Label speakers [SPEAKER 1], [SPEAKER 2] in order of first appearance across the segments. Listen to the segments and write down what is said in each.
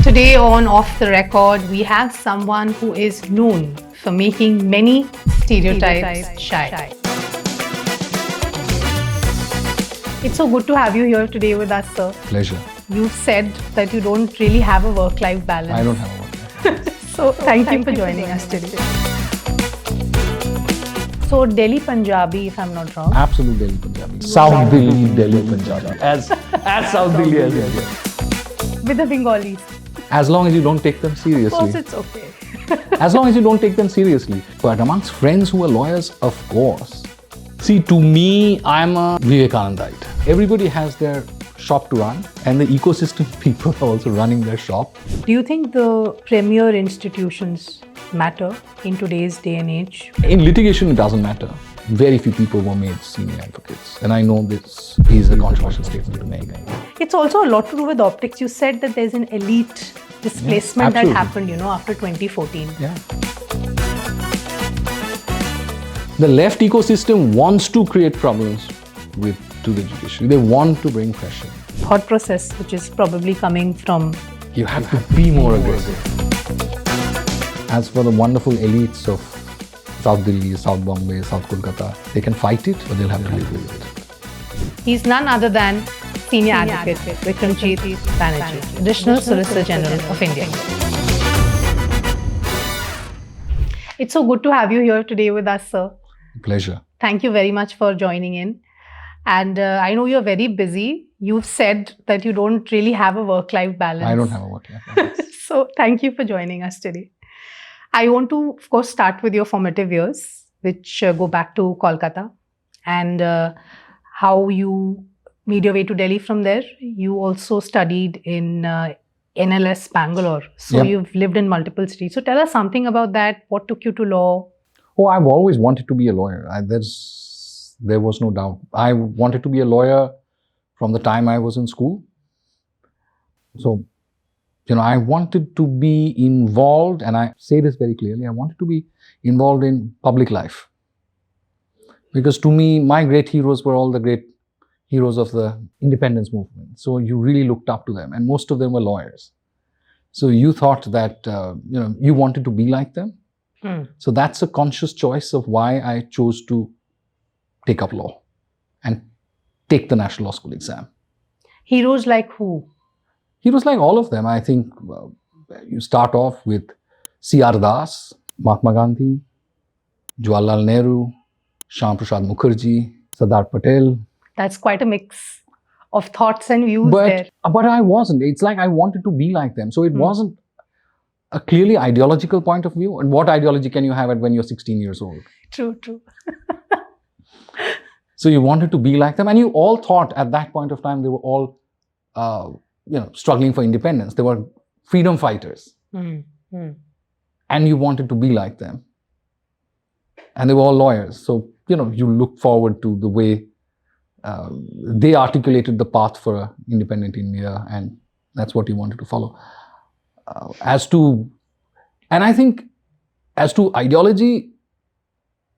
[SPEAKER 1] Today on Off the Record, we have someone who is known for making many stereotypes shy. It's so good to have you here today with us, sir.
[SPEAKER 2] Pleasure.
[SPEAKER 1] You've said that you don't really have a work-life balance.
[SPEAKER 2] I don't have a work-life balance.
[SPEAKER 1] So thank you for joining us today. So Delhi Punjabi, if I'm not wrong.
[SPEAKER 2] Absolute Delhi Punjabi. South Delhi Punjabi. As South Delhi as India.
[SPEAKER 1] With the Bengalis.
[SPEAKER 2] As long as you don't take them seriously.
[SPEAKER 1] Of course, it's okay.
[SPEAKER 2] As long as you don't take them seriously. But amongst friends who are lawyers, of course. See, to me, I'm a Vivekanandite. Everybody has their shop to run, and the ecosystem people are also running their shop.
[SPEAKER 1] Do you think the premier institutions matter in today's day and age?
[SPEAKER 2] In litigation, it doesn't matter. Very few people were made senior advocates. And I know this is a controversial statement to make.
[SPEAKER 1] It's also a lot to do with optics. You said that there's an elite displacement that happened, after 2014.
[SPEAKER 2] Yeah. The left ecosystem wants to create problems to the judiciary. They want to bring pressure.
[SPEAKER 1] Thought process, which is probably coming from...
[SPEAKER 2] You have to be more aggressive. As for the wonderful elites of South Delhi, South Bombay, South Kolkata, they can fight it, but they'll have to live with it.
[SPEAKER 1] He's none other than Senior Advocate Vikramjit Banerjee, Additional Solicitor General of India. It's so good to have you here today with us, sir.
[SPEAKER 2] Pleasure.
[SPEAKER 1] Thank you very much for joining in. And I know you're very busy. You've said that you don't really have a work-life balance.
[SPEAKER 2] I don't have a work-life balance.
[SPEAKER 1] So thank you for joining us today. I want to, of course, start with your formative years, which go back to Kolkata, and how you made your way to Delhi from there. You also studied in NLS Bangalore. So You've lived in multiple cities. So tell us something about that. What took you to law?
[SPEAKER 2] Oh, I've always wanted to be a lawyer. There was no doubt. I wanted to be a lawyer from the time I was in school. So, I wanted to be involved, and I say this very clearly, I wanted to be involved in public life. Because to me, my great heroes were all the great heroes of the independence movement. So you really looked up to them, and most of them were lawyers. So you thought that, you wanted to be like them. So that's a conscious choice of why I chose to take up law and take the National Law School exam.
[SPEAKER 1] Heroes like who?
[SPEAKER 2] Heroes like all of them. I think you start off with C.R. Das, Mahatma Gandhi, Jawaharlal Nehru, Shyam Prasad Mukherjee, Sardar Patel.
[SPEAKER 1] That's quite a mix of thoughts and views there.
[SPEAKER 2] But I wasn't. It's like I wanted to be like them. So it wasn't a clearly ideological point of view. And what ideology can you have when you're 16 years old?
[SPEAKER 1] True.
[SPEAKER 2] So you wanted to be like them. And you all thought at that point of time, they were all, struggling for independence. They were freedom fighters. And you wanted to be like them. And they were all lawyers. So, you look forward to the way they articulated the path for an independent India. And that's what you wanted to follow. As to ideology,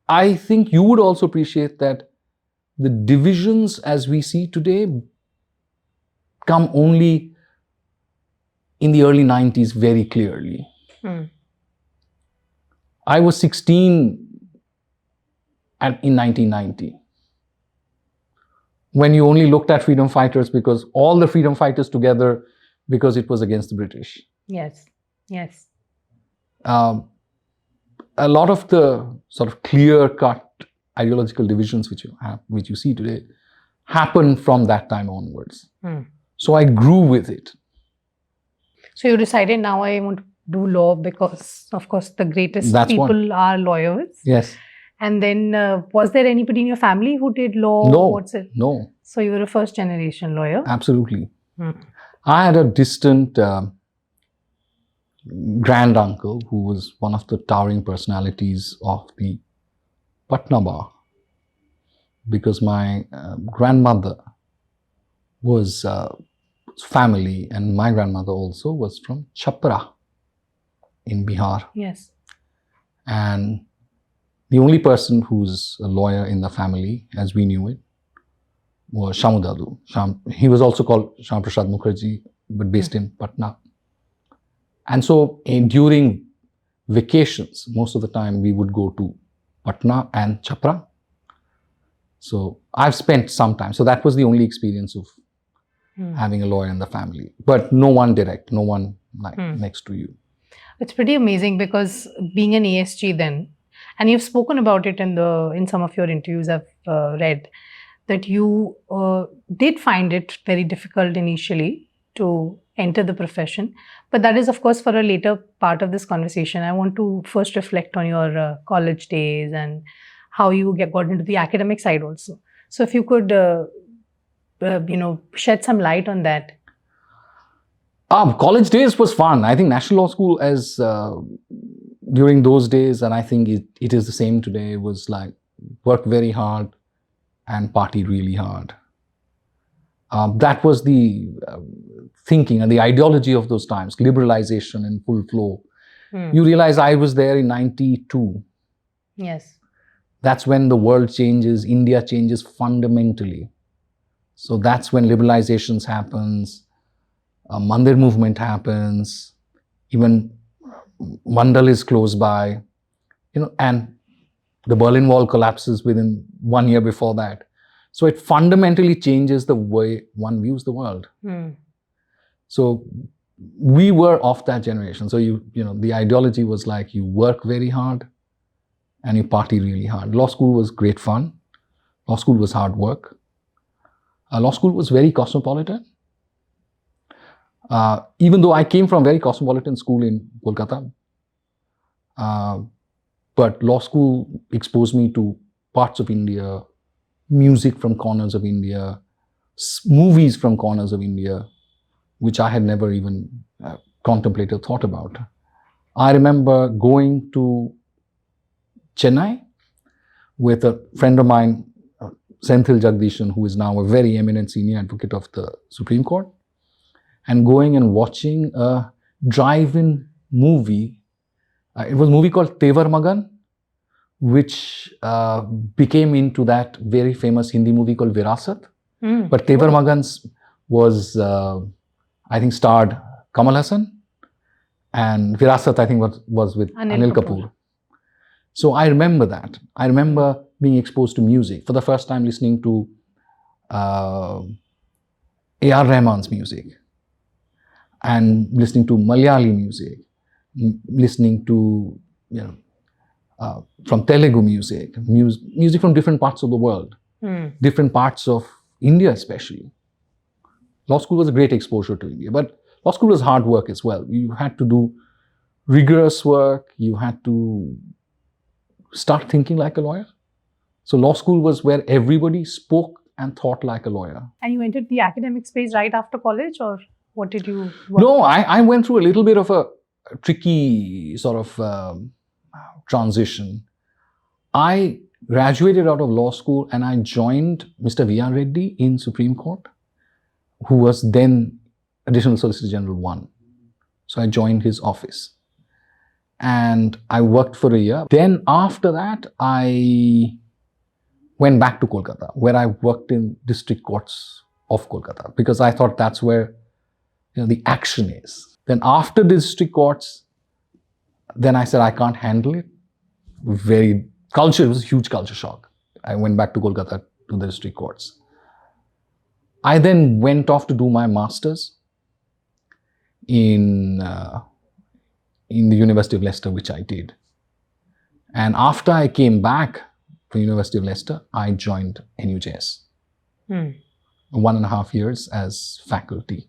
[SPEAKER 2] I think you would also appreciate that the divisions as we see today come only in the early 90s very clearly. I was 16 in 1990. When you only looked at freedom fighters because all the freedom fighters together because it was against the British.
[SPEAKER 1] Yes.
[SPEAKER 2] A lot of the sort of clear-cut ideological divisions which you see today happened from that time onwards. So I grew with it.
[SPEAKER 1] So you decided now I want to do law because, of course, the greatest people are lawyers.
[SPEAKER 2] Yes.
[SPEAKER 1] And then was there anybody in your family who did law?
[SPEAKER 2] No.
[SPEAKER 1] So you were a first-generation lawyer?
[SPEAKER 2] Absolutely. I had a distant grand-uncle who was one of the towering personalities of the Patna bar, because my grandmother was family, and my grandmother also was from Chhapra in Bihar.
[SPEAKER 1] Yes.
[SPEAKER 2] And the only person who's a lawyer in the family, as we knew it, was Shamudadu. He was also called Shyam Prasad Mukherjee, but based in Patna. And so during vacations, most of the time we would go to Patna and Chapra. So I've spent some time. So that was the only experience of having a lawyer in the family. But no one direct, no one next to you.
[SPEAKER 1] It's pretty amazing because being an ASG then, and you've spoken about it in some of your interviews I've read, that you did find it very difficult initially to enter the profession. But that is, of course, for a later part of this conversation. I want to first reflect on your college days and how you got into the academic side also. So if you could, shed some light on that.
[SPEAKER 2] College days was fun. I think National Law School as during those days, and I think it is the same today, was like work very hard and party really hard. That was the thinking and the ideology of those times, liberalization in full flow. You realize I was there in 92.
[SPEAKER 1] Yes.
[SPEAKER 2] That's when the world changes, India changes fundamentally. So that's when liberalizations happens, Mandir movement happens, even Mandal is close by, and the Berlin Wall collapses within 1 year before that. So it fundamentally changes the way one views the world. So we were of that generation. So the ideology was like you work very hard and you party really hard. Law school was great fun. Law school was hard work. Law school was very cosmopolitan. Even though I came from a very cosmopolitan school in Kolkata, but law school exposed me to parts of India, music from corners of India, movies from corners of India, which I had never even contemplated, thought about. I remember going to Chennai with a friend of mine, Senthil Jagdishan, who is now a very eminent senior advocate of the Supreme Court, and going and watching a drive-in movie. It was a movie called Tevar Magan, which became into that very famous Hindi movie called Virasat. But Tevar Magan's was, I think, starred Kamal Hassan, and Virasat, I think, was with Anil Kapoor. So I remember that. I remember being exposed to music. For the first time listening to A.R. Rahman's music, and listening to Malayali music, listening to, from Telugu music from different parts of the world, different parts of India especially. Law school was a great exposure to India, but law school was hard work as well. You had to do rigorous work. You had to start thinking like a lawyer. So law school was where everybody spoke and thought like a lawyer.
[SPEAKER 1] And you entered the academic space right after college, or what did you work?
[SPEAKER 2] No, I went through a little bit of a tricky sort of transition. I graduated out of law school and I joined Mr. V.R. Reddy in Supreme Court, who was then Additional Solicitor General 1. So I joined his office and I worked for a year. Then after that, I went back to Kolkata, where I worked in district courts of Kolkata, because I thought that's where the action is. Then after district courts, then I said I can't handle it. It was a huge culture shock. I went back to Kolkata to the district courts. I then went off to do my master's in the University of Leicester, which I did. And after I came back from University of Leicester, I joined NUJS. 1.5 years as faculty,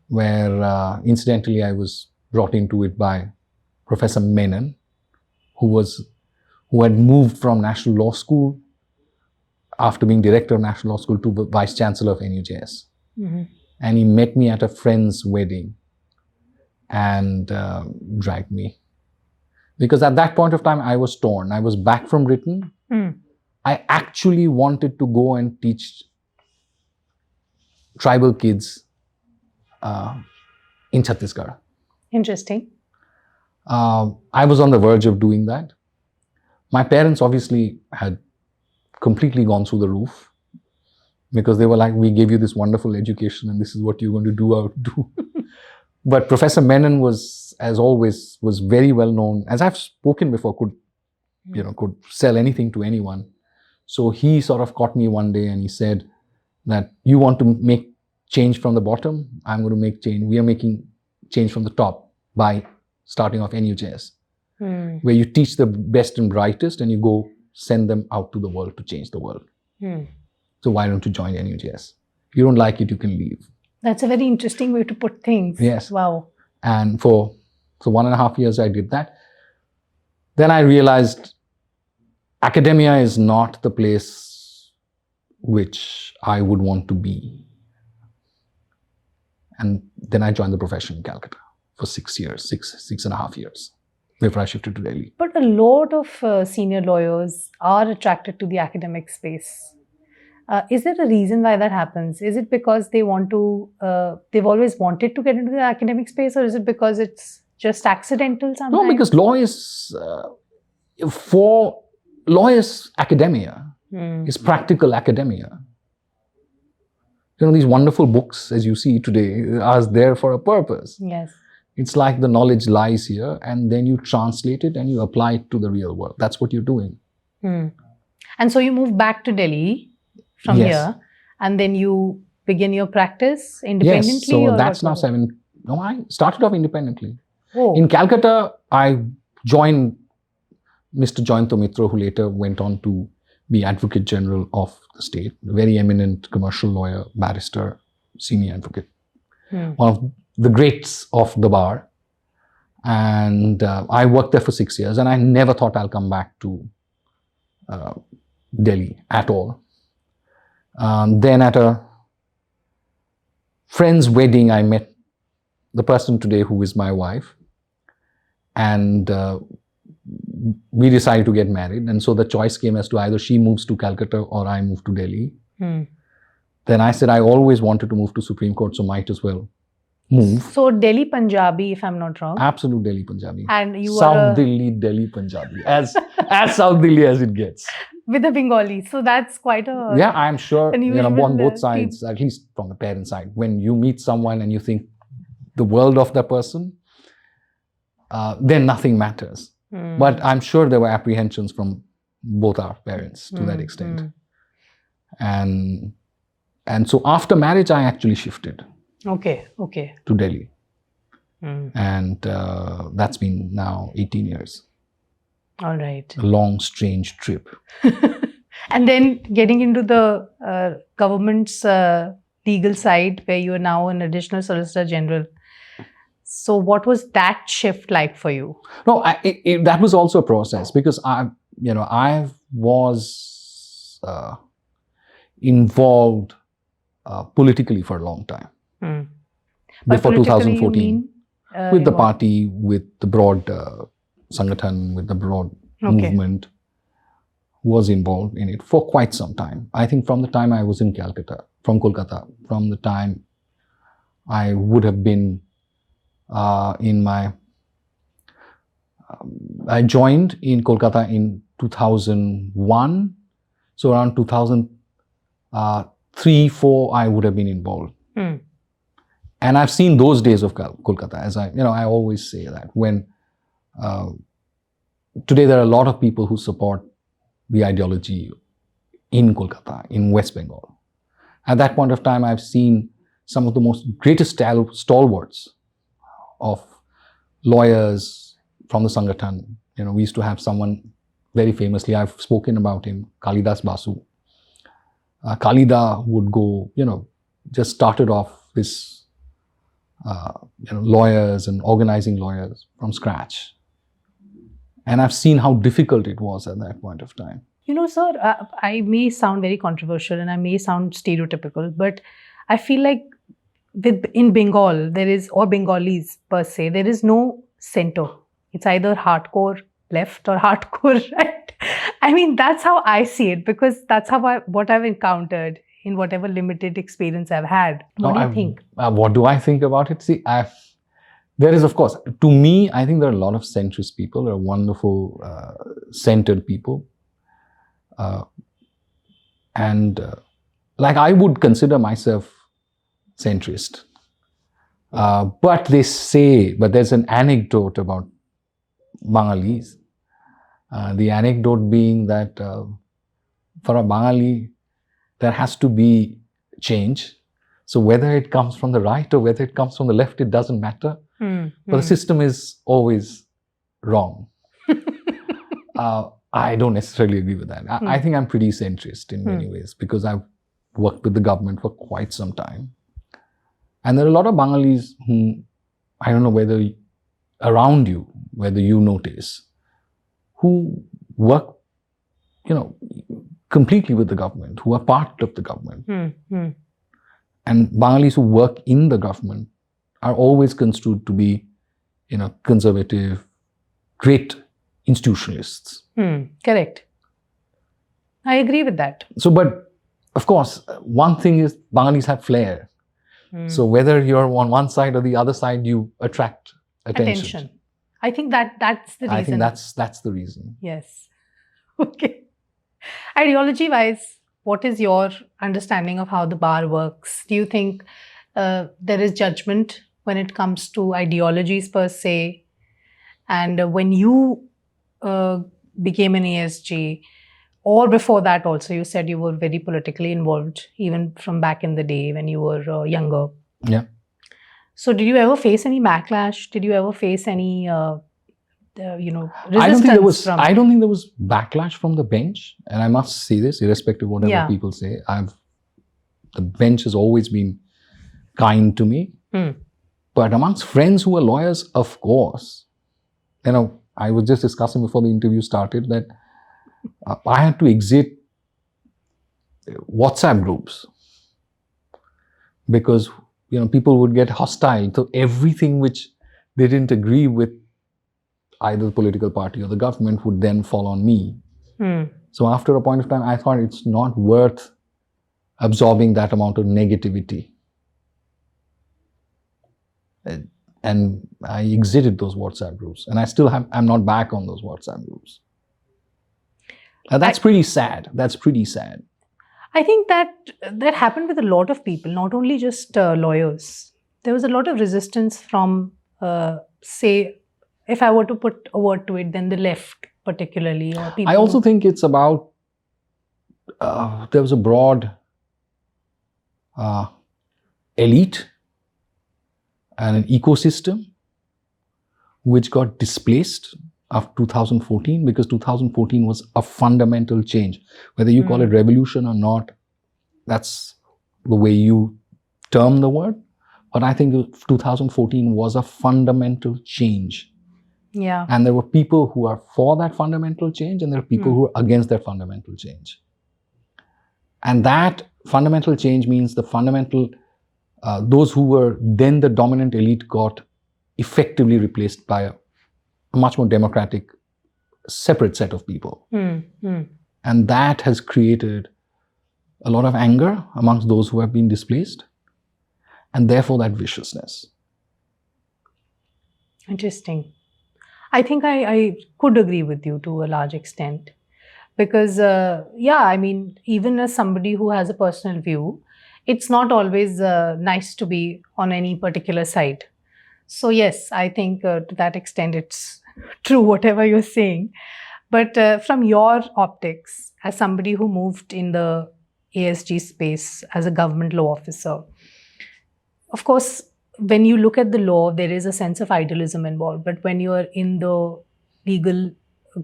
[SPEAKER 2] where incidentally I was brought into it by Professor Menon, who had moved from National Law School after being director of National Law School to Vice Chancellor of NUJS. And he met me at a friend's wedding and dragged me. Because at that point of time, I was torn. I was back from Britain. I actually wanted to go and teach tribal kids in Chhattisgarh.
[SPEAKER 1] Interesting.
[SPEAKER 2] I was on the verge of doing that. My parents obviously had completely gone through the roof, because they were like, we gave you this wonderful education and this is what you're going to do. But Professor Menon was, as always, was very well known. As I've spoken before, could sell anything to anyone. So he sort of caught me one day and he said that you want to make change from the bottom, I'm going to make change. We are making change from the top by starting off NUJS, where you teach the best and brightest and you go send them out to the world to change the world. So why don't you join NUJS? If you don't like it, you can leave.
[SPEAKER 1] That's a very interesting way to put things.
[SPEAKER 2] Yes.
[SPEAKER 1] Wow.
[SPEAKER 2] And for 1.5 years, I did that. Then I realized academia is not the place which I would want to be. And then I joined the profession in Calcutta for 6 years, 6.5 years, before I shifted to Delhi.
[SPEAKER 1] But a lot of senior lawyers are attracted to the academic space. Is there a reason why that happens? Is it because they want to, they've always wanted to get into the academic space, or is it because it's just accidental sometimes?
[SPEAKER 2] No, because law is, for lawyers, academia is practical academia. These wonderful books, as you see today, are there for a purpose.
[SPEAKER 1] Yes.
[SPEAKER 2] It's like the knowledge lies here, and then you translate it and you apply it to the real world. That's what you're doing.
[SPEAKER 1] And so you moved back to Delhi from here, and then you begin your practice independently?
[SPEAKER 2] Yes, so that's now I started off independently.
[SPEAKER 1] Oh.
[SPEAKER 2] In Calcutta, I joined Mr. Jayanta Mitra, who later went on to be Advocate General of the state, a very eminent commercial lawyer, barrister, senior advocate, one of the greats of the bar. And I worked there for 6 years, and I never thought I'll come back to Delhi at all. Then at a friend's wedding, I met the person today who is my wife, and we decided to get married. And so the choice came as to either she moves to Calcutta or I move to Delhi. Then I said I always wanted to move to Supreme Court, so might as well move.
[SPEAKER 1] So Delhi Punjabi, if I'm not wrong.
[SPEAKER 2] Absolute Delhi Punjabi.
[SPEAKER 1] And you
[SPEAKER 2] South Delhi Punjabi, as South Delhi as it gets.
[SPEAKER 1] With the Bengali, so that's quite a...
[SPEAKER 2] Yeah, I'm sure, on both
[SPEAKER 1] people.
[SPEAKER 2] sides, at least from the parent side, when you meet someone and you think the world of the person, then nothing matters. But I'm sure there were apprehensions from both our parents to that extent. And so after marriage, I actually shifted.
[SPEAKER 1] Okay.
[SPEAKER 2] To Delhi. And that's been now 18 years.
[SPEAKER 1] All right.
[SPEAKER 2] A long, strange trip.
[SPEAKER 1] And then getting into the government's legal side, where you are now an additional Solicitor General. So what was that shift like for you?
[SPEAKER 2] No, that was also a process, because I was involved politically for a long time. Before 2014, with the party, with the broad Sangathan, with the broad movement, was involved in it for quite some time. I think from the time I was in Kolkata, from the time I would have been I joined in Kolkata in 2001. So around 2003-04, I would have been involved. And I've seen those days of Kolkata, as I always say that when today there are a lot of people who support the ideology in Kolkata, in West Bengal. At that point of time, I've seen some of the greatest stalwarts of lawyers from the Sangathan. We used to have someone very famously, I've spoken about him, Kalidas Basu. Kalida would go, just started off this, lawyers and organizing lawyers from scratch. And I've seen how difficult it was at that point of time.
[SPEAKER 1] Sir, I may sound very controversial and I may sound stereotypical, but I feel like in Bengal, or Bengalis per se, there is no center. It's either hardcore left or hardcore right. I mean, that's how I see it, because that's what I've encountered in whatever limited experience I've had. What do you think?
[SPEAKER 2] What do I think about it? See, there is, of course, to me, I think there are a lot of centrist people. There are wonderful, centered people. And I would consider myself centrist. But there's an anecdote about Bengalis. The anecdote being that for a Bengali, there has to be change. So whether it comes from the right or whether it comes from the left, it doesn't matter. But the system is always wrong. I don't necessarily agree with that. I think I'm pretty centrist in many ways because I've worked with the government for quite some time. And there are a lot of Bengalis whom, I don't know whether around you, whether you notice, who work, completely with the government, who are part of the government. And Bengalis who work in the government are always construed to be, conservative, great institutionalists.
[SPEAKER 1] Correct. I agree with that.
[SPEAKER 2] So, but of course, one thing is Bengalis have flair. So whether you're on one side or the other side, you attract attention.
[SPEAKER 1] I think that's the reason.
[SPEAKER 2] I think that's the reason.
[SPEAKER 1] Yes. Okay. Ideology-wise, what is your understanding of how the bar works? Do you think there is judgment when it comes to ideologies per se? And when you became an ASG, or before that also, you said you were very politically involved, even from back in the day when you were younger.
[SPEAKER 2] Yeah.
[SPEAKER 1] So did you ever face any backlash? Did you ever face any, resistance?
[SPEAKER 2] I don't think there was backlash from the bench. And I must say this, irrespective of whatever people say, the bench has always been kind to me. But amongst friends who are lawyers, of course, I was just discussing before the interview started that I had to exit WhatsApp groups because people would get hostile. So everything which they didn't agree with either the political party or the government would then fall on me. So after a point of time, I thought it's not worth absorbing that amount of negativity. And I exited those WhatsApp groups. And I'm not back on those WhatsApp groups. That's pretty sad. That's pretty sad.
[SPEAKER 1] I think that happened with a lot of people, not only just lawyers. There was a lot of resistance from, say, if I were to put a word to it, then the left particularly. Or people
[SPEAKER 2] I also think it's about, there was a broad elite and an ecosystem which got displaced after 2014 because 2014 was a fundamental change. Whether you call it revolution or not, that's the way you term the word. But I think 2014 was a fundamental change.
[SPEAKER 1] Yeah.
[SPEAKER 2] And there were people who are for that fundamental change and there are people who are against that fundamental change. And that fundamental change means those who were then the dominant elite got effectively replaced by a much more democratic, separate set of people. And that has created a lot of anger amongst those who have been displaced, and therefore that viciousness.
[SPEAKER 1] Interesting. I think I could agree with you to a large extent because, even as somebody who has a personal view, it's not always nice to be on any particular side. So yes, I think to that extent it's true whatever you're saying. But from your optics, as somebody who moved in the ASG space as a government law officer, of course, when you look at the law, there is a sense of idealism involved. But when you are in the legal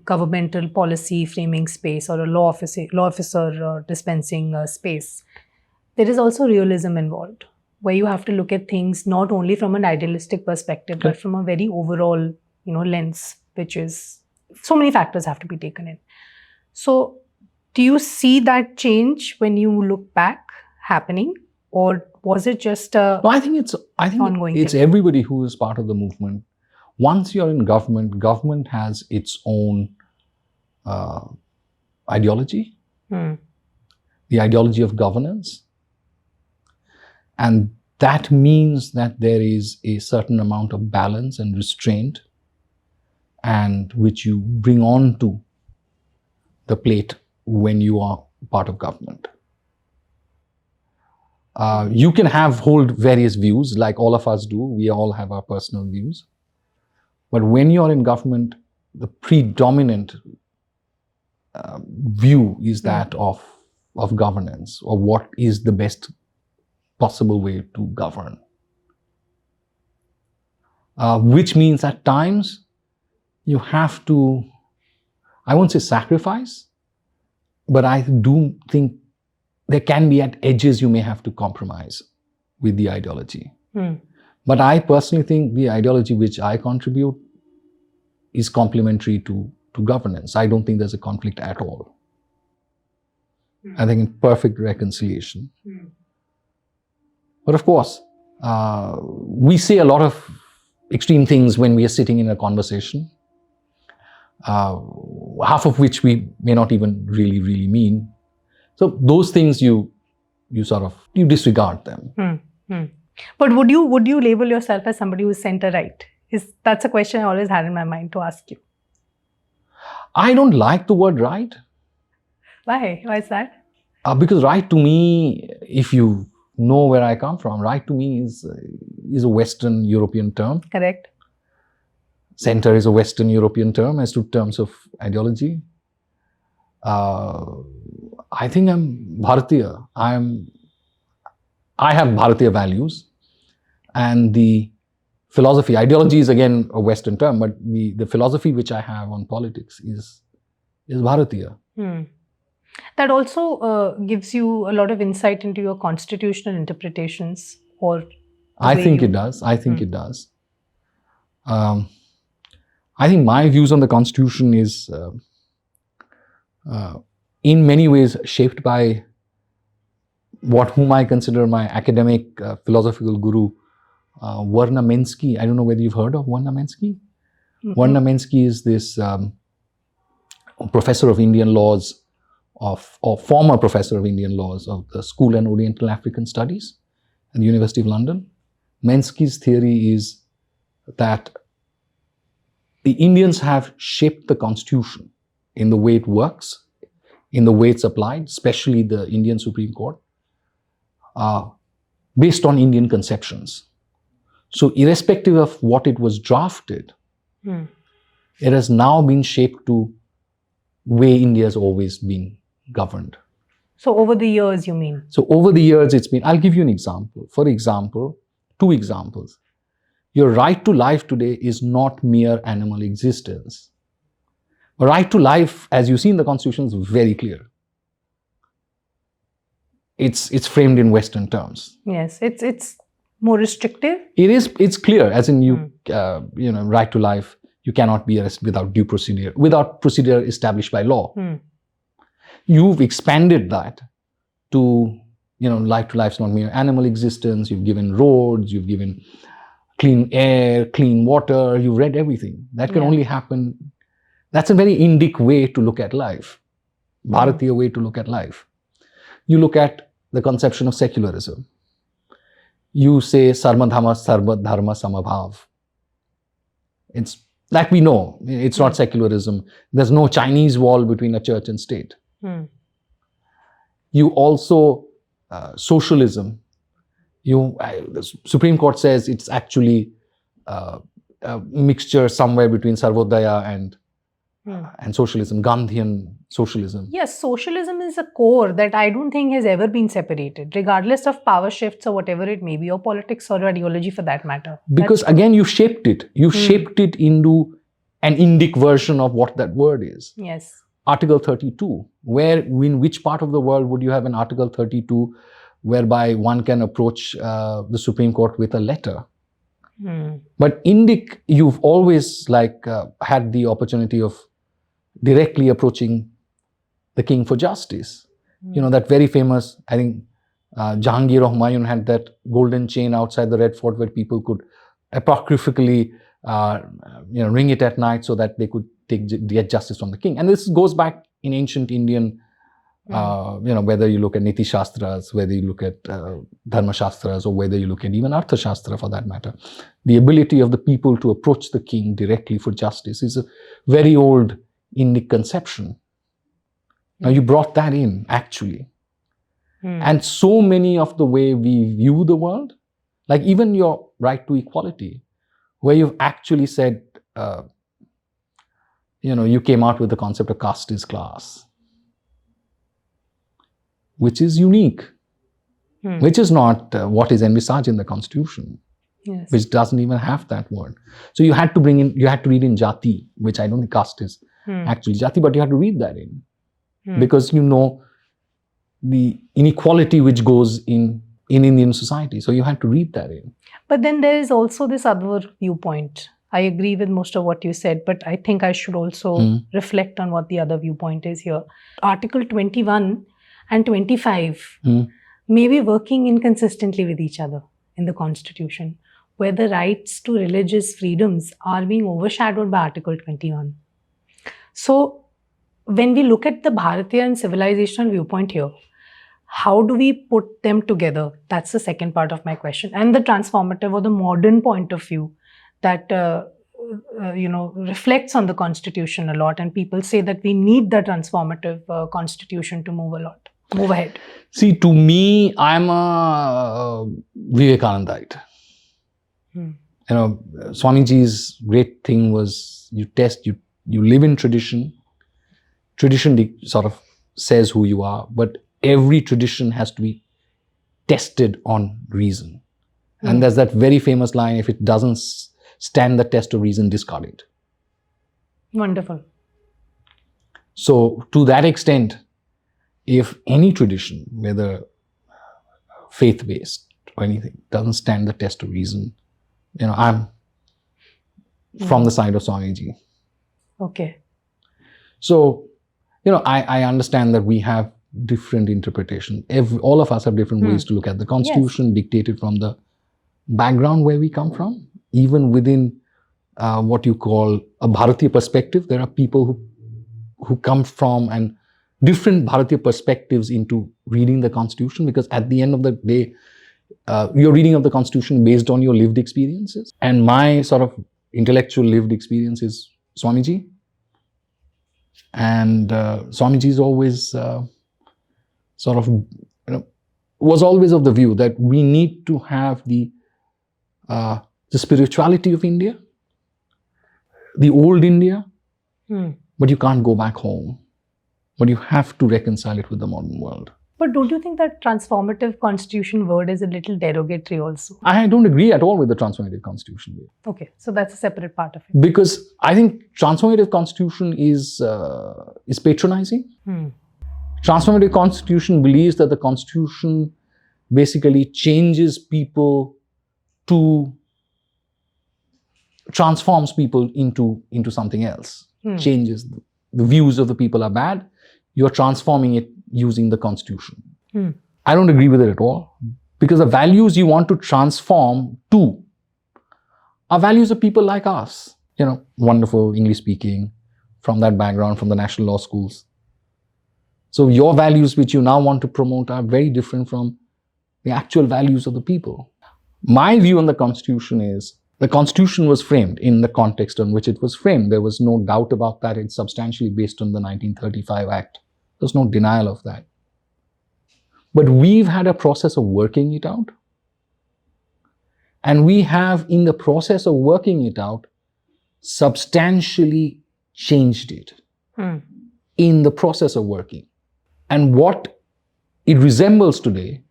[SPEAKER 1] governmental policy framing space or a law officer dispensing space, there is also realism involved, where you have to look at things not only from an idealistic perspective, but from a very overall, lens, which is so many factors have to be taken in. So, do you see that change when you look back happening, or was it just a
[SPEAKER 2] I think it's
[SPEAKER 1] ongoing
[SPEAKER 2] it's
[SPEAKER 1] thing?
[SPEAKER 2] everybody who is part of the movement. Once you're in government has its own ideology, the ideology of governance. And that means that there is a certain amount of balance and restraint, and which you bring on to the plate when you are part of government. You can hold various views, like all of us do. We all have our personal views. But when you're in government, the predominant view is that of governance, or what is the best possible way to govern. Which means at times you have to, I won't say sacrifice, but I do think there can be at edges you may have to compromise with the ideology. But I personally think the ideology which I contribute is complementary to governance. I don't think there's a conflict at all. I think in perfect reconciliation. But of course, we say a lot of extreme things when we are sitting in a conversation, half of which we may not even really mean. So those things you disregard them.
[SPEAKER 1] But would you label yourself as somebody who is centre-right? That's a question I always had in my mind to ask you.
[SPEAKER 2] I don't like the word right.
[SPEAKER 1] Why? Why is that?
[SPEAKER 2] Because right to me, if you know where I come from, right to me is a Western European term.
[SPEAKER 1] Correct.
[SPEAKER 2] Centre is a Western European term as to terms of ideology. I think I'm Bharatiya. I have Bharatiya values, and the philosophy, ideology is again a Western term, but the philosophy which I have on politics is Bharatiya.
[SPEAKER 1] That also gives you a lot of insight into your constitutional interpretations, or
[SPEAKER 2] I think it does. I think it does. I think my views on the Constitution is in many ways shaped by whom I consider my academic philosophical guru, Varna Mensky. I don't know whether you've heard of Varna Mensky. Varna Mensky is this professor of Indian laws, or former professor of Indian laws of the School and Oriental African Studies at the University of London. Mensky's theory is that the Indians have shaped the Constitution in the way it works, in the way it's applied, especially the Indian Supreme Court, based on Indian conceptions. So irrespective of what it was drafted, it has now been shaped to way India has always been governed.
[SPEAKER 1] So over the years, you mean?
[SPEAKER 2] So over the years, it's been, I'll give you an example. For example, 2 examples. Your right to life today is not mere animal existence. A right to life, as you see in the Constitution, is very clear. It's framed in Western terms.
[SPEAKER 1] Yes, it's more restrictive.
[SPEAKER 2] It's clear, as in right to life, you cannot be arrested without due procedure, without procedure established by law. You've expanded that to, life to life is not mere animal existence. You've given roads, you've given clean air, clean water, you've read everything. That can only happen. That's a very Indic way to look at life, Bharatiya way to look at life. You look at the conception of secularism. You say sarmadhama sarva dharma samabhav. It's like we know, it's not secularism. There's no Chinese wall between a church and state. You also, socialism. The Supreme Court says it's actually a mixture somewhere between Sarvodaya and socialism, Gandhian socialism.
[SPEAKER 1] Yes, socialism is a core that I don't think has ever been separated, regardless of power shifts or whatever it may be, or politics or ideology for that matter.
[SPEAKER 2] Because again, you shaped it. You shaped it into an Indic version of what that word is.
[SPEAKER 1] Yes.
[SPEAKER 2] Article 32. In which part of the world would you have an Article 32 whereby one can approach the Supreme Court with a letter? But Indic, you've always had the opportunity of directly approaching the king for justice. That very famous, I think, Jahangir or Humayun had that golden chain outside the Red Fort where people could apocryphally ring it at night so that they could get justice from the king. And this goes back in ancient Indian, whether you look at Niti Shastras, whether you look at Dharma Shastras, or whether you look at even Artha Shastra for that matter. The ability of the people to approach the king directly for justice is a very old Indic conception. Now you brought that in, actually. And so many of the way we view the world, like even your right to equality, where you've actually said, you came out with the concept of caste is class, which is unique, which is not what is envisaged in the constitution, which doesn't even have that word. So you had to read in jati, which I don't think caste is actually jati, but you have to read that in, because the inequality which goes in Indian society. So you had to read that in.
[SPEAKER 1] But then there is also this other viewpoint. I agree with most of what you said, but I think I should also reflect on what the other viewpoint is here. Article 21 and 25 may be working inconsistently with each other in the Constitution, where the rights to religious freedoms are being overshadowed by Article 21. So when we look at the Bharatiya and civilizational viewpoint here, how do we put them together? That's the second part of my question. And the transformative or the modern point of view that reflects on the Constitution a lot, and people say that we need the transformative Constitution to move ahead.
[SPEAKER 2] See, to me, I'm a Vivekanandite. Swamiji's great thing was you live in tradition. Tradition sort of says who you are, but every tradition has to be tested on reason. And there's that very famous line, if it doesn't stand the test of reason, discard it.
[SPEAKER 1] Wonderful.
[SPEAKER 2] So to that extent, if any tradition, whether faith-based or anything, doesn't stand the test of reason, I'm from the side of Swamiji.
[SPEAKER 1] Okay.
[SPEAKER 2] So, I understand that we have different interpretations. All of us have different ways to look at the Constitution, dictated from the background where we come from. Even within what you call a Bharatiya perspective, there are people who come from and different Bharatiya perspectives into reading the Constitution, because at the end of the day, your reading of the Constitution based on your lived experiences. And my sort of intellectual lived experience is Swamiji. And Swamiji is always was always of the view that we need to have the spirituality of India, the old India, but you can't go back home. But you have to reconcile it with the modern world.
[SPEAKER 1] But don't you think that transformative constitution word is a little derogatory also?
[SPEAKER 2] I don't agree at all with the transformative constitution.
[SPEAKER 1] Okay, so that's a separate part of it.
[SPEAKER 2] Because I think transformative constitution is patronizing. Transformative constitution believes that the constitution basically changes people transforms people into something else. Changes the views of the people are bad. You're transforming it using the constitution. I don't agree with it at all, because the values you want to transform to are values of people like us. Wonderful English speaking, from that background, from the national law schools. So your values which you now want to promote are very different from the actual values of the people. My view on the Constitution is, the Constitution was framed in the context on which it was framed. There was no doubt about that. It's substantially based on the 1935 Act. There's no denial of that. But we've had a process of working it out. And we have, in the process of working it out, substantially changed it in the process of working. And what it resembles today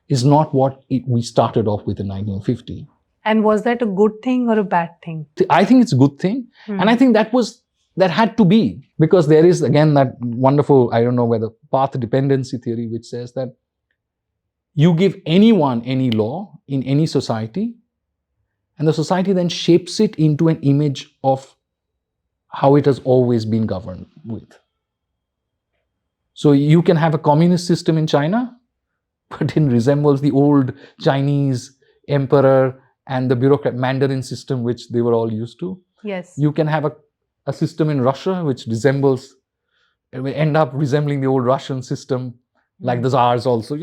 [SPEAKER 2] is not what we started off with in 1950.
[SPEAKER 1] And was that a good thing or a bad thing?
[SPEAKER 2] I think it's a good thing. And I think that had to be, because there is, again, that wonderful, I don't know whether, path dependency theory, which says that you give anyone any law in any society, and the society then shapes it into an image of how it has always been governed with. So you can have a communist system in China, but it resembles the old Chinese emperor and the bureaucrat Mandarin system, which they were all used to.
[SPEAKER 1] Yes.
[SPEAKER 2] You can have a system in Russia which end up resembling the old Russian system, like the Tsars also,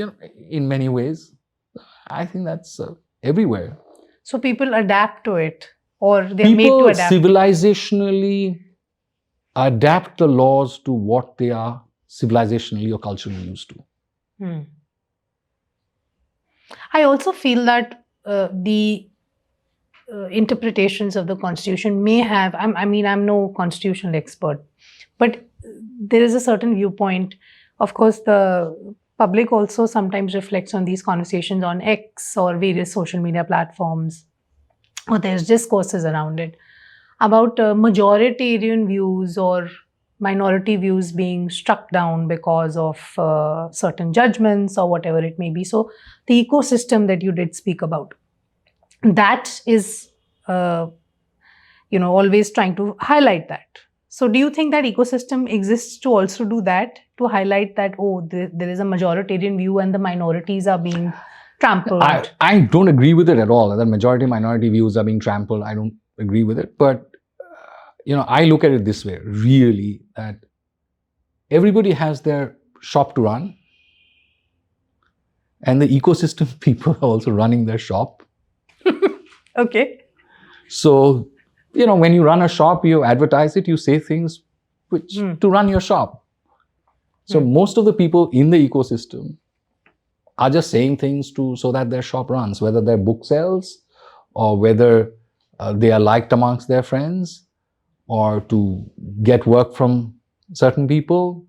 [SPEAKER 2] in many ways. I think that's everywhere.
[SPEAKER 1] So people adapt to it, or they're made to adapt.
[SPEAKER 2] People civilizationally adapt the laws to what they are civilizationally or culturally used to.
[SPEAKER 1] I also feel that the interpretations of the constitution may have, I'm no constitutional expert, but there is a certain viewpoint. Of course, the public also sometimes reflects on these conversations on X or various social media platforms, or there's discourses around it about majoritarian views or minority views being struck down because of certain judgments or whatever it may be. So the ecosystem that you did speak about, that is always trying to highlight that. So do you think that ecosystem exists to also do that, to highlight that, there is a majoritarian view and the minorities are being trampled?
[SPEAKER 2] I don't agree with it at all, that majority minority views are being trampled. I don't agree with it. But I look at it this way, really, that everybody has their shop to run, and the ecosystem people are also running their shop.
[SPEAKER 1] Okay.
[SPEAKER 2] So, when you run a shop, you advertise it, you say things to run your shop. So most of the people in the ecosystem are just saying things so that their shop runs, whether their book sells or whether they are liked amongst their friends or to get work from certain people.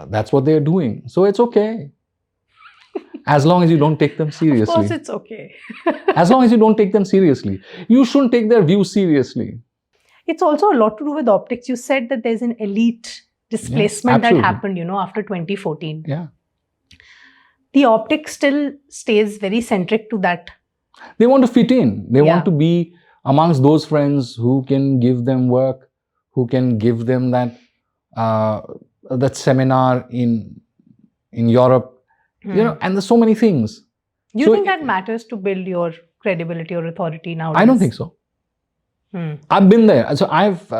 [SPEAKER 2] That's what they're doing. So it's okay. As long as you don't take them seriously.
[SPEAKER 1] Of course, it's okay.
[SPEAKER 2] As long as you don't take them seriously. You shouldn't take their views seriously.
[SPEAKER 1] It's also a lot to do with optics. You said that there's an elite displacement that happened, after 2014.
[SPEAKER 2] Yeah.
[SPEAKER 1] The optics still stays very centric to that.
[SPEAKER 2] They want to fit in. They want to be amongst those friends who can give them work, who can give them that seminar in Europe. And there's so many things.
[SPEAKER 1] Do you think that matters to build your credibility or authority nowadays?
[SPEAKER 2] I don't think so. I've been there. So I've,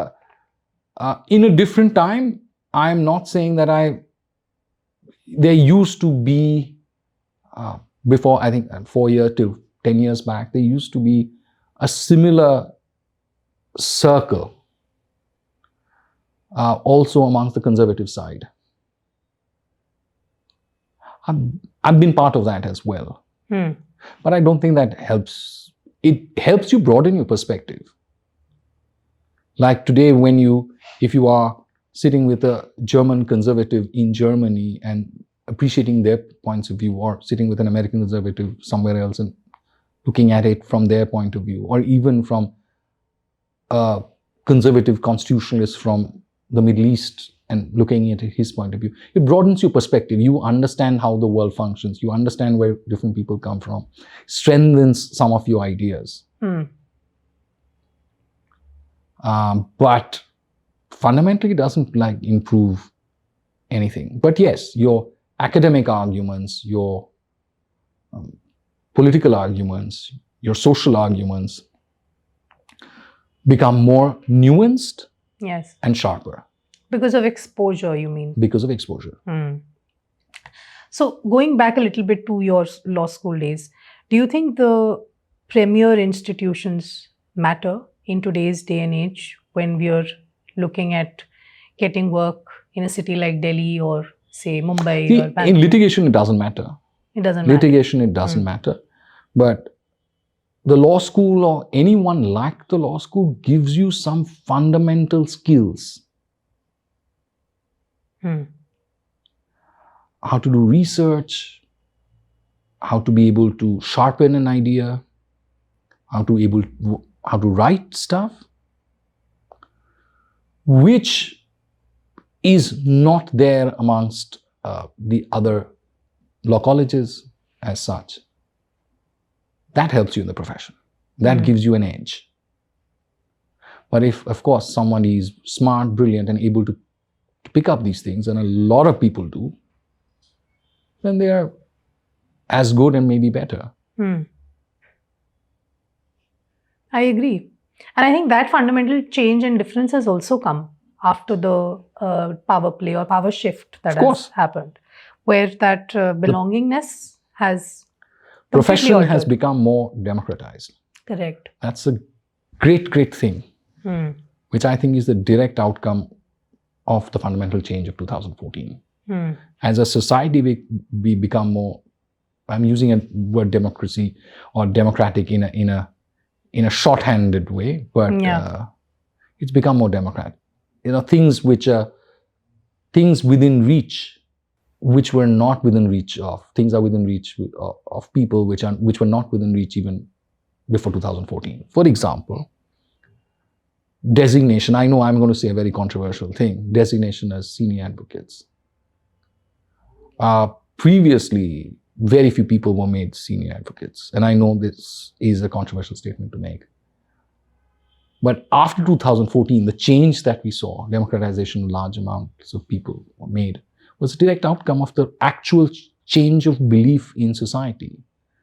[SPEAKER 2] in a different time, I'm not saying that there used to be, before, I think 4 years to 10 years back, there used to be a similar circle also amongst the conservative side. I've been part of that as well. But I don't think that helps. It helps you broaden your perspective. Like today, if you are sitting with a German conservative in Germany and appreciating their points of view, or sitting with an American conservative somewhere else and looking at it from their point of view, or even from a conservative constitutionalist from the Middle East and looking at his point of view, it broadens your perspective. You understand how the world functions. You understand where different people come from. Strengthens some of your ideas. But fundamentally, it doesn't improve anything. But yes, your academic arguments, your political arguments, your social arguments become more nuanced and sharper.
[SPEAKER 1] Because of exposure, you mean?
[SPEAKER 2] Because of exposure.
[SPEAKER 1] So going back a little bit to your law school days, do you think the premier institutions matter in today's day and age when we are looking at getting work in a city like Delhi or say Mumbai or Bangalore?
[SPEAKER 2] In litigation, it doesn't matter.
[SPEAKER 1] It doesn't matter.
[SPEAKER 2] Litigation, it doesn't matter. But the law school or anyone like the law school gives you some fundamental skills. How to do research, how to be able to sharpen an idea, how to write stuff, which is not there amongst the other law colleges as such. That helps you in the profession. That gives you an edge. But if, of course, somebody is smart, brilliant, and able to pick up these things, and a lot of people do, then they are as good and maybe better.
[SPEAKER 1] I agree. And I think that fundamental change and difference has also come after the power play or power shift that has happened, where that belongingness has
[SPEAKER 2] profession has become more democratized.
[SPEAKER 1] Correct.
[SPEAKER 2] That's a great, great thing, which I think is the direct outcome of the fundamental change of 2014. As a society, we become more I'm using a word democracy or democratic in a shorthanded way, but it's become more democratic. Things which are things within reach, which were not within reach of, things are within reach of people which were not within reach even before 2014. For example, designation. I know I'm going to say a very controversial thing. Designation as senior advocates. Previously, very few people were made senior advocates. And I know this is a controversial statement to make. But after 2014, the change that we saw, democratization, large amounts of people were made, was a direct outcome of the actual change of belief in society,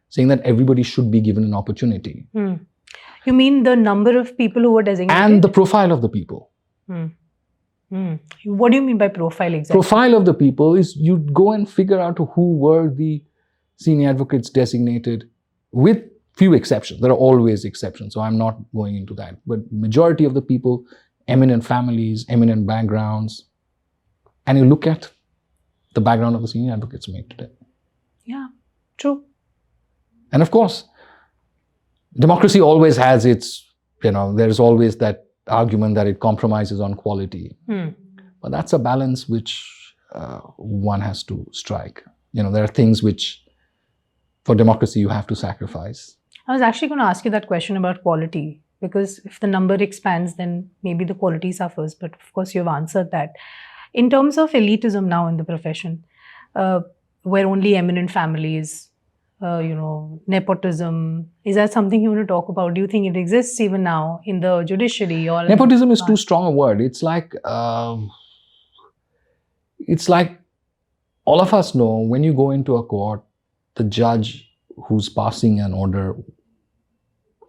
[SPEAKER 2] saying that everybody should be given an opportunity.
[SPEAKER 1] You mean the number of people who were designated?
[SPEAKER 2] And the profile of the people.
[SPEAKER 1] What do you mean by profile exactly?
[SPEAKER 2] Profile of the people is you go and figure out who were the senior advocates designated, with few exceptions. There are always exceptions, so I'm not going into that. But majority of the people, eminent families, eminent backgrounds, and you look at the background of the senior advocates made today.
[SPEAKER 1] Yeah, true.
[SPEAKER 2] And of course, democracy always has its, there's always that argument that it compromises on quality. But that's a balance which one has to strike. There are things which, for democracy, you have to sacrifice.
[SPEAKER 1] I was actually going to ask you that question about quality, because if the number expands, then maybe the quality suffers. But of course, you've answered that. In terms of elitism now in the profession, where only eminent families, nepotism, is that something you want to talk about? Do you think it exists even now in the judiciary? Or
[SPEAKER 2] nepotism is too strong a word. It's like all of us know, when you go into a court, the judge who's passing an order,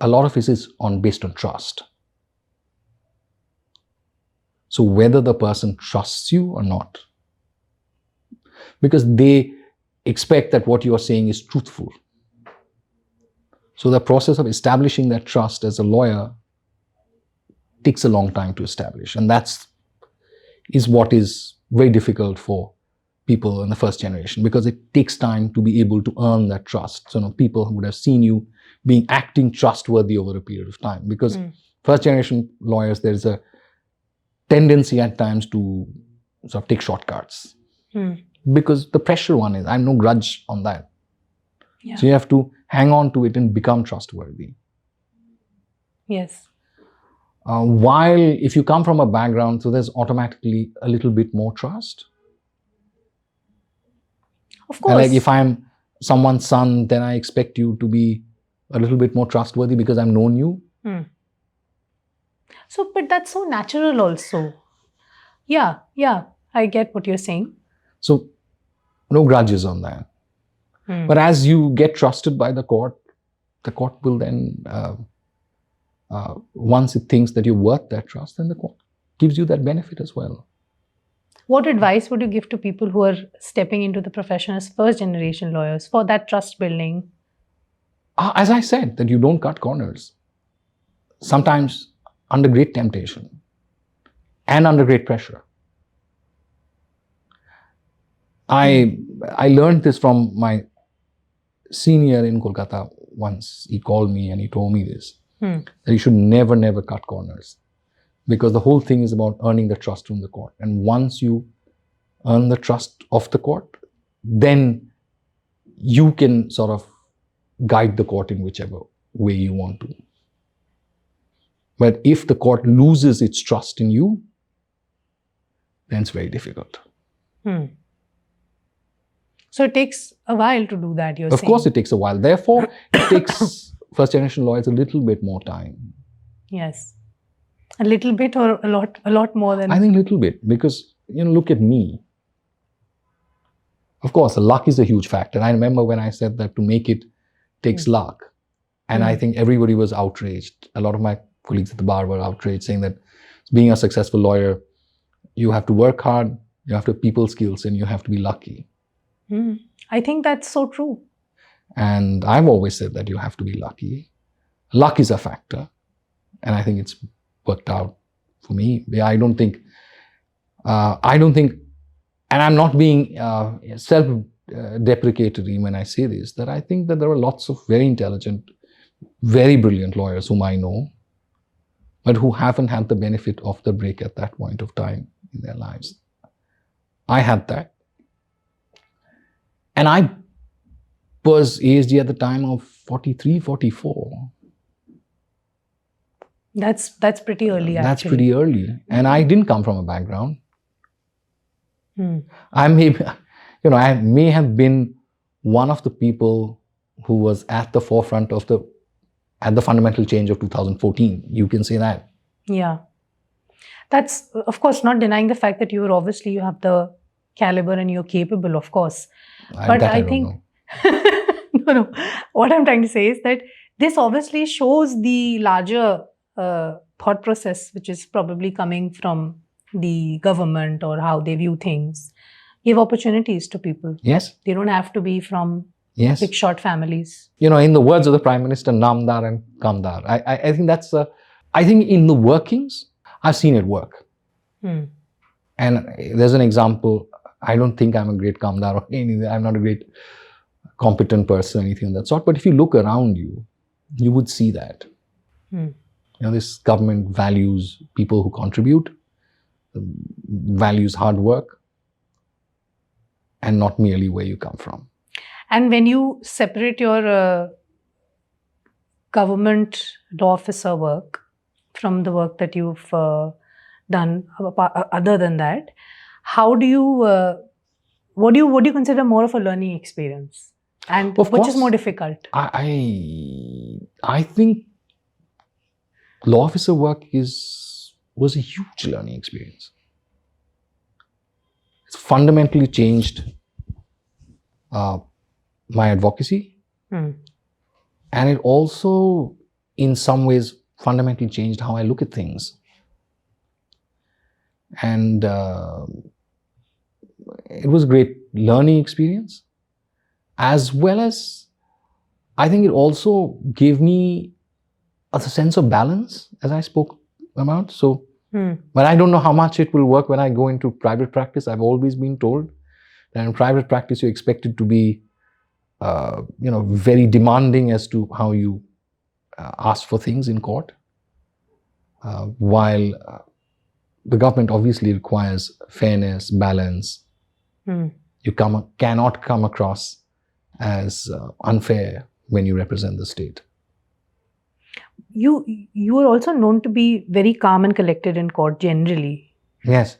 [SPEAKER 2] a lot of it is based on trust. So whether the person trusts you or not, because they expect that what you are saying is truthful. So the process of establishing that trust as a lawyer takes a long time to establish. And is what is very difficult for people in the first generation, because it takes time to be able to earn that trust. So people who would have seen you acting trustworthy over a period of time. Because first generation lawyers, there's a tendency at times to sort of take shortcuts. Because the pressure one is, I have no grudge on that.
[SPEAKER 1] Yeah.
[SPEAKER 2] So you have to hang on to it and become trustworthy.
[SPEAKER 1] Yes.
[SPEAKER 2] While if you come from a background, so there's automatically a little bit more trust.
[SPEAKER 1] Of course.
[SPEAKER 2] And like if I'm someone's son, then I expect you to be a little bit more trustworthy because I've known you.
[SPEAKER 1] So, but that's so natural also. Yeah, I get what you're saying.
[SPEAKER 2] So, no grudges on that. But as you get trusted by the court will then, once it thinks that you're worth that trust, then the court gives you that benefit as well.
[SPEAKER 1] What advice would you give to people who are stepping into the profession as first generation lawyers for that trust building?
[SPEAKER 2] As I said, that you don't cut corners. Sometimes under great temptation and under great pressure. I learned this from my senior in Kolkata once. He called me and he told me this, that you should never cut corners, because the whole thing is about earning the trust from the court. And once you earn the trust of the court, then you can sort of guide the court in whichever way you want to. But if the court loses its trust in you, then it's very difficult.
[SPEAKER 1] So it takes a while to do that, you're saying?
[SPEAKER 2] Of course it takes a while. Therefore, it takes first generation lawyers a little bit more time.
[SPEAKER 1] Yes. A little bit or a lot more than...
[SPEAKER 2] I think a little bit, because, look at me. Of course, luck is a huge factor. I remember when I said that to make it takes luck. And I think everybody was outraged. A lot of my colleagues at the bar were outraged, saying that being a successful lawyer, you have to work hard, you have to have people skills, and you have to be lucky.
[SPEAKER 1] I think that's so true.
[SPEAKER 2] And I've always said that you have to be lucky. Luck is a factor. And I think it's worked out for me. I don't think, and I'm not being deprecatory when I say this, that I think that there are lots of very intelligent, very brilliant lawyers whom I know, but who haven't had the benefit of the break at that point of time in their lives. I had that. And I was ASD at the time of 43, 44.
[SPEAKER 1] That's pretty early, actually.
[SPEAKER 2] That's pretty early. And I didn't come from a background. I may have been one of the people who was at the forefront of the fundamental change of 2014. You can say that.
[SPEAKER 1] Yeah. That's, of course, not denying the fact that you have the caliber and you're capable, of course. But I think, no. What I'm trying to say is that this obviously shows the larger thought process, which is probably coming from the government or how they view things. Give opportunities to people.
[SPEAKER 2] Yes.
[SPEAKER 1] They don't have to be from big short families.
[SPEAKER 2] In the words of the Prime Minister, Naamdaar and Kaamdaar. I think that's I think in the workings, I've seen it work. And there's an example. I don't think I'm a great Kaamdaar or anything. I'm not a great competent person or anything of that sort. But if you look around you, you would see that. This government values people who contribute, values hard work, and not merely where you come from.
[SPEAKER 1] And when you separate your government law officer work from the work that you've done other than that, how do you, what do you consider more of a learning experience? And which is more difficult?
[SPEAKER 2] I think law officer work was a huge learning experience. It's fundamentally changed my advocacy. And it also, in some ways, fundamentally changed how I look at things. And it was a great learning experience, as well as I think it also gave me a sense of balance, as I spoke about. So, but I don't know how much it will work when I go into private practice. I've always been told that in private practice, you're expected to be, very demanding as to how you ask for things in court, while the government obviously requires fairness, balance. You cannot come across as unfair when you represent the state.
[SPEAKER 1] You are also known to be very calm and collected in court generally.
[SPEAKER 2] Yes.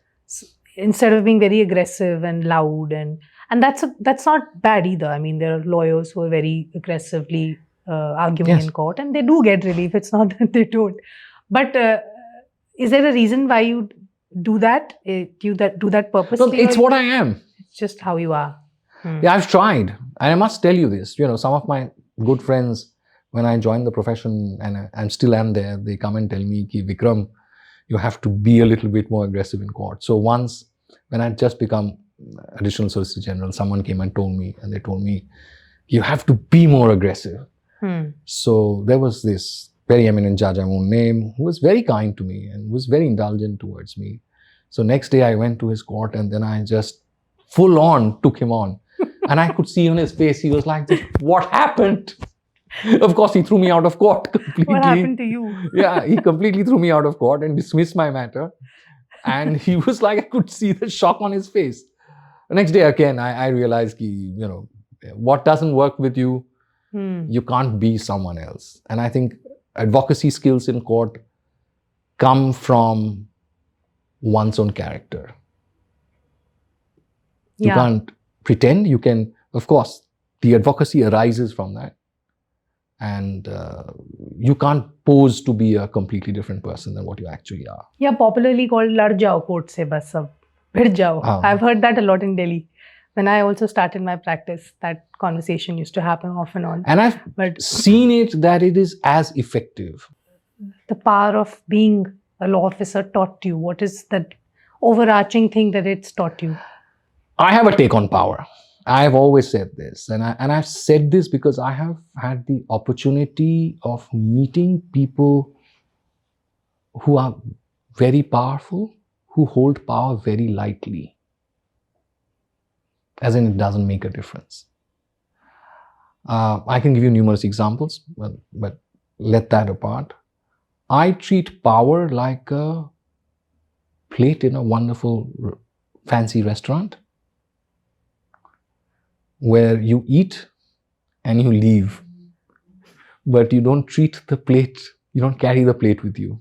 [SPEAKER 1] Instead of being very aggressive and loud, and that's not bad either. I mean, there are lawyers who are very aggressively arguing in court, and they do get relief. It's not that they don't. But is there a reason why you do that? Do you do that purposely?
[SPEAKER 2] No, it's what I am.
[SPEAKER 1] It's just how you are.
[SPEAKER 2] Yeah, I've tried. And I must tell you this, some of my good friends, when I joined the profession and I still am there, they come and tell me, Ki, Vikram, you have to be a little bit more aggressive in court. So once, when I'd just become Additional Solicitor General, someone came and told me, you have to be more aggressive. So there was this very eminent judge I won't name, who was very kind to me and was very indulgent towards me. So next day I went to his court and then I just full on took him on. And I could see on his face, he was like, what happened? Of course, he threw me out of court completely.
[SPEAKER 1] What happened to you?
[SPEAKER 2] Yeah, he completely threw me out of court and dismissed my matter. And he was like, I could see the shock on his face. The next day again, I realized, what doesn't work with you, you can't be someone else. And I think advocacy skills in court come from one's own character. You can't pretend. You can, of course, the advocacy arises from that. And you can't pose to be a completely different person than what you actually are.
[SPEAKER 1] Yeah, popularly called lad jao court se bas sab bhid jao. I've heard that a lot in Delhi. When I also started my practice, that conversation used to happen off and on.
[SPEAKER 2] And I've seen it that it is as effective.
[SPEAKER 1] The power of being a law officer taught you. What is that overarching thing that it's taught you?
[SPEAKER 2] I have a take on power. I've always said this, and I've said this because I have had the opportunity of meeting people who are very powerful, who hold power very lightly. as in it doesn't make a difference. I can give you numerous examples, but let that apart. I treat power like a plate in a wonderful, fancy restaurant where you eat and you leave, but you don't treat the plate, you don't carry the plate with you.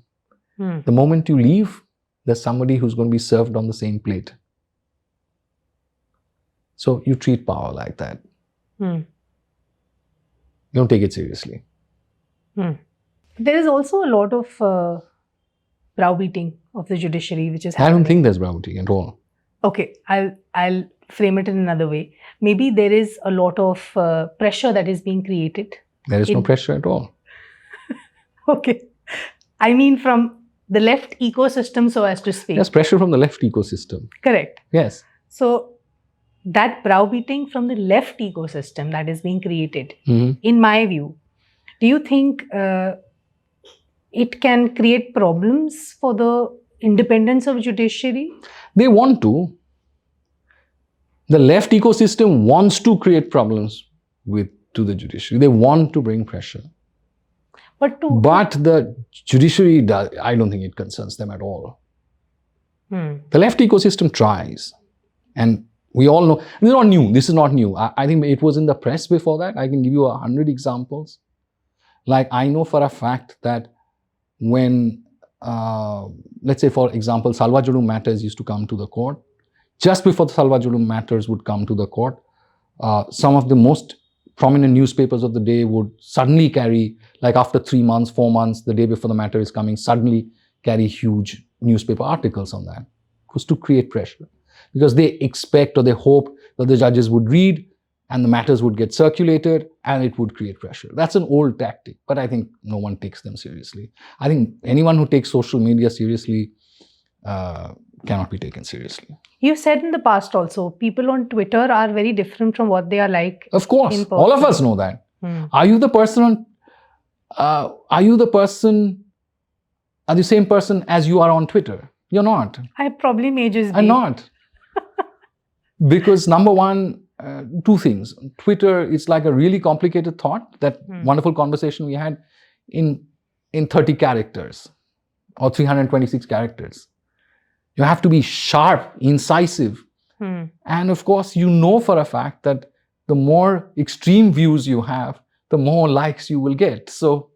[SPEAKER 2] The moment you leave, there's somebody who's going to be served on the same plate. So you treat power like that. You don't take it seriously.
[SPEAKER 1] There is also a lot of browbeating of the judiciary, which is happening.
[SPEAKER 2] I don't think there's browbeating at all.
[SPEAKER 1] Okay, I'll frame it in another way. Maybe there is a lot of pressure that is being created.
[SPEAKER 2] There is no pressure at all.
[SPEAKER 1] Okay. I mean from the left ecosystem, so as to speak.
[SPEAKER 2] There's pressure from the left ecosystem.
[SPEAKER 1] Correct.
[SPEAKER 2] Yes.
[SPEAKER 1] So that browbeating from the left ecosystem that is being created, in my view, do you think it can create problems for the independence of judiciary?
[SPEAKER 2] They want to. The left ecosystem wants to create problems to the judiciary. They want to bring pressure. But the judiciary does, I don't think it concerns them at all. The left ecosystem tries. And we all know, this is not new. This is not new. I think it was in the press before that. I can give you 100 examples. Like I know for a fact that when, let's say for example, Salva Judum matters used to come to the court. Just before the Salva Judum matters would come to the court, some of the most prominent newspapers of the day would suddenly carry, like after 3 months, 4 months, the day before the matter is coming, suddenly carry huge newspaper articles on that. It was to create pressure. Because they expect or they hope that the judges would read and the matters would get circulated and it would create pressure. That's an old tactic, but I think no one takes them seriously. I think anyone who takes social media seriously cannot be taken seriously.
[SPEAKER 1] You said in the past also, people on Twitter are very different from what they are like.
[SPEAKER 2] Of course, all of us know that. Are you the same person as you are on Twitter? You're not.
[SPEAKER 1] I probably may just be.
[SPEAKER 2] I'm not. Because number one, two things. Twitter is like a really complicated thought, that wonderful conversation we had in 30 characters or 326 characters. You have to be sharp, incisive. And of course, you know for a fact that the more extreme views you have, the more likes you will get. So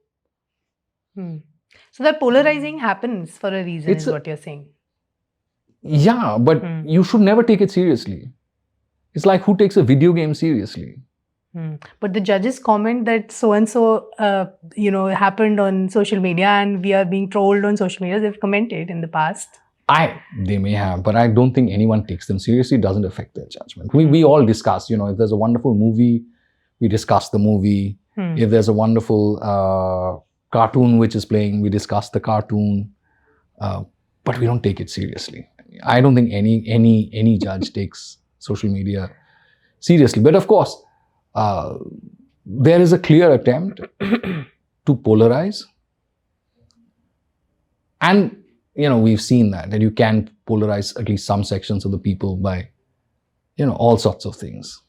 [SPEAKER 1] that polarizing happens for a reason, is what you're saying.
[SPEAKER 2] Yeah, but you should never take it seriously. It's like who takes a video game seriously?
[SPEAKER 1] But the judges comment that so-and-so, happened on social media and we are being trolled on social media. They've commented in the past.
[SPEAKER 2] They may have, but I don't think anyone takes them seriously. It doesn't affect their judgment. We all discuss, if there's a wonderful movie, we discuss the movie. If there's a wonderful cartoon which is playing, we discuss the cartoon. But we don't take it seriously. I don't think any judge takes social media seriously. But of course, there is a clear attempt to polarize. And we've seen that you can polarize at least some sections of the people by, all sorts of things.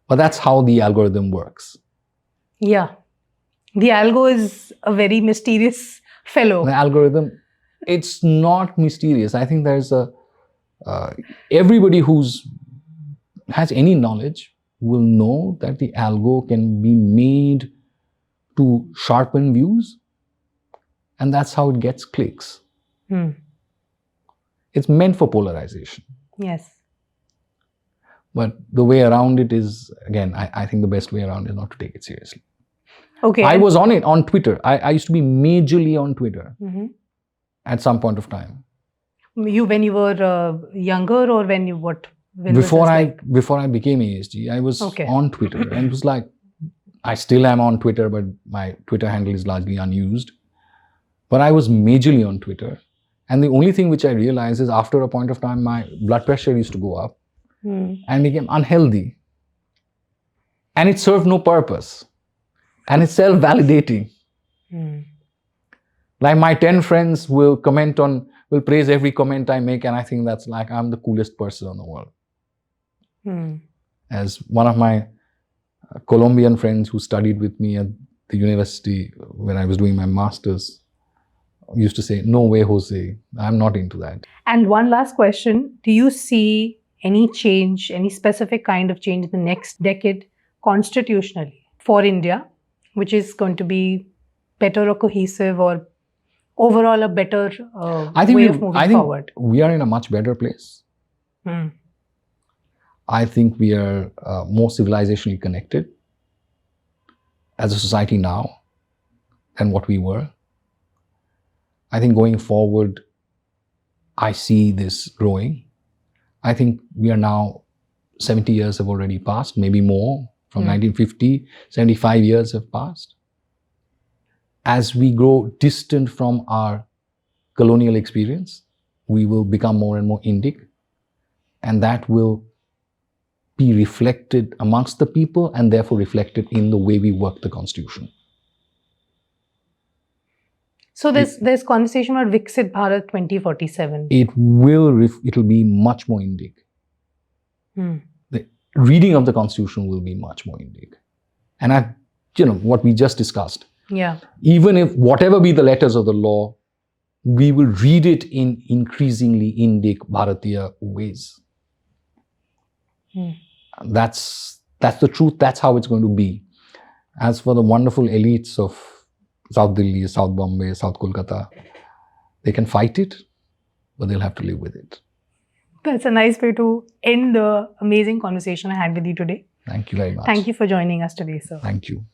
[SPEAKER 2] But that's how the algorithm works.
[SPEAKER 1] Yeah. The algo is a very mysterious fellow.
[SPEAKER 2] The algorithm, it's not mysterious. I think there's everybody who's has any knowledge will know that the algo can be made to sharpen views. And that's how it gets clicks. It's meant for polarization.
[SPEAKER 1] Yes.
[SPEAKER 2] But the way around it is, again, I think the best way around is not to take it seriously.
[SPEAKER 1] Okay.
[SPEAKER 2] I was on Twitter. I used to be majorly on Twitter at some point of time.
[SPEAKER 1] When you were younger or when you what?
[SPEAKER 2] Before I became ASG, I was on Twitter. And it was like, I still am on Twitter, but my Twitter handle is largely unused. But I was majorly on Twitter. And the only thing which I realized is after a point of time, my blood pressure used to go up and became unhealthy. And it served no purpose. And it's self-validating. Like my 10 friends will praise every comment I make. And I think that's like, I'm the coolest person in the world.
[SPEAKER 1] Hmm.
[SPEAKER 2] As one of my Colombian friends who studied with me at the university when I was doing my master's used to say, "No way, Jose, I'm not into that."
[SPEAKER 1] And one last question. Do you see any change, any specific kind of change in the next decade constitutionally for India, which is going to be better or cohesive or overall a better way of moving forward?
[SPEAKER 2] We are in a much better place.
[SPEAKER 1] Hmm.
[SPEAKER 2] I think we are more civilizationally connected as a society now than what we were. I think going forward, I see this growing. I think we are now 70 years have already passed, maybe more. From 1950, 75 years have passed. As we grow distant from our colonial experience, we will become more and more Indic, and that will be reflected amongst the people and therefore reflected in the way we work the constitution.
[SPEAKER 1] So there's conversation about Viksit Bharat 2047.
[SPEAKER 2] It'll be much more Indic. The reading of the constitution will be much more Indic. And what we just discussed.
[SPEAKER 1] Yeah.
[SPEAKER 2] Even if whatever be the letters of the law, we will read it in increasingly Indic, Bharatiya ways. That's the truth. That's how it's going to be. As for the wonderful elites of South Delhi, South Bombay, South Kolkata, they can fight it, but they'll have to live with it.
[SPEAKER 1] That's a nice way to end the amazing conversation I had with you today.
[SPEAKER 2] Thank you very much.
[SPEAKER 1] Thank you for joining us today, sir.
[SPEAKER 2] Thank you.